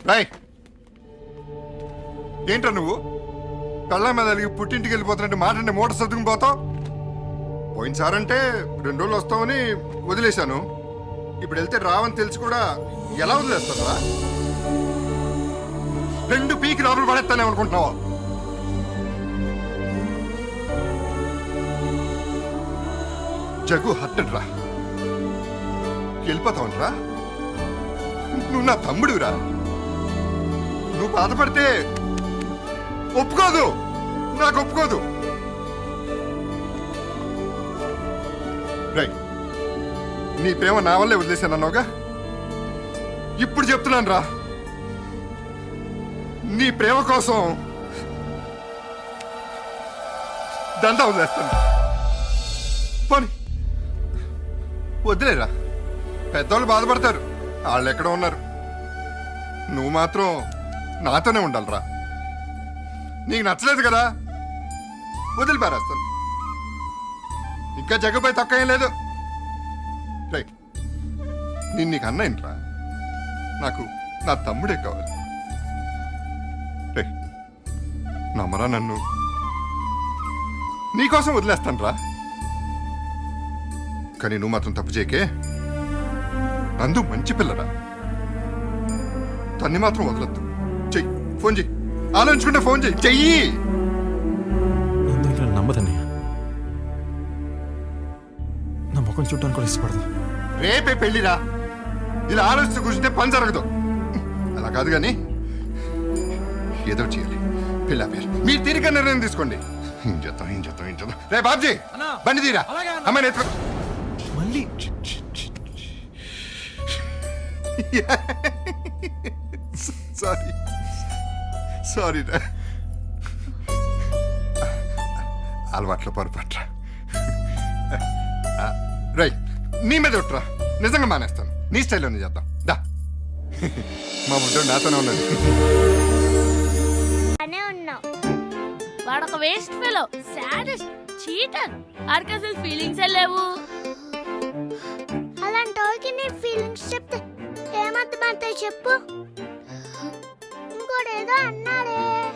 రాయ్ ఏంట్రా నువ్వు కళ్ళ మీద అలిగి పుట్టింటికి వెళ్ళిపోతున్నట్టు మాటంటే మూట సర్దుకుని పోతావు. పోయినసారంటే 2 రోజులు వస్తామని వదిలేశాను. ఇప్పుడు వెళ్తే రావని తెలిసి కూడా ఎలా వదిలేస్తారా? 2 పీకి లోపల పడేస్తానే అనుకుంటున్నావా? జగ్గు హట్టడ్రా, వెళ్ళిపోతావునరా. నువ్వు నా తమ్ముడురా. నువ్వు బాధపడితే ఒప్పుకోదు, నాకు ఒప్పుకోదు. రైట్, నీ ప్రేమ నా వల్లే వదిలేశాను అన్నావుగా, ఇప్పుడు చెప్తున్నాను రా, నీ ప్రేమ కోసం దండ వదిలేస్తాను. పోనీ వదిలేరా, పెద్దవాళ్ళు బాధపడతారు, వాళ్ళు ఎక్కడ ఉన్నారు. నువ్వు మాత్రం నాతోనే ఉండాలిరా. నీకు నచ్చలేదు కదా, వదిలిపారేస్తాను. ఇంకా జగ్గుపై తక్కువ ఏం లేదు. రైట్, నేను నీకు అన్నయ్యరా, నాకు నా తమ్ముడే కావాలి. రైట్, నమ్మరా నన్ను, నీకోసం వదిలేస్తాను రా. కానీ నువ్వు మాత్రం తప్పు చేయకే. నందు మంచి పిల్లరా, తన్ని మాత్రం వదలొద్దు. చెయ్యి, ఫోన్ చెయ్యి, ఆలోచించుకుంటే ఫోన్ చెయ్యి. నమ్మదన్నయ్య, నా ముఖం చూడటానికి కూడా ఇష్టపడదు. రేపే పెళ్లిరా, ఇలా ఆలోచిస్తూ కూర్చుంటే పని జరగదు. అలా కాదు కానీ ఏదో చేయాలి. పెళ్ళి ఆపేయాలి. మీరు తీరిక నిర్ణయం తీసుకోండి. ఏం చేద్దాం. రే బాబ్జీ, బండి తీరా, అమ్మాయి ఎత్తుకో. మళ్ళీ సారీ రా, అలవాట్లో పొరపట్రా. రైట్, నీ మీద ఒట్టురా, నిజంగా మానేస్తాను. నీ స్టైల్లోనే చేద్దాం. దా, మా ముందు నాతోనే ఉన్నది. వాడొక వేస్ట్ ఫెలో, సాడిస్ట్, చీటర్. ఆడికి అసలు ఫీలింగ్స్ లేవు. అలాంటి వాళ్ళకి నీ ఫీలింగ్స్ చెప్తే ఏమర్థమవుతాయి చెప్పు?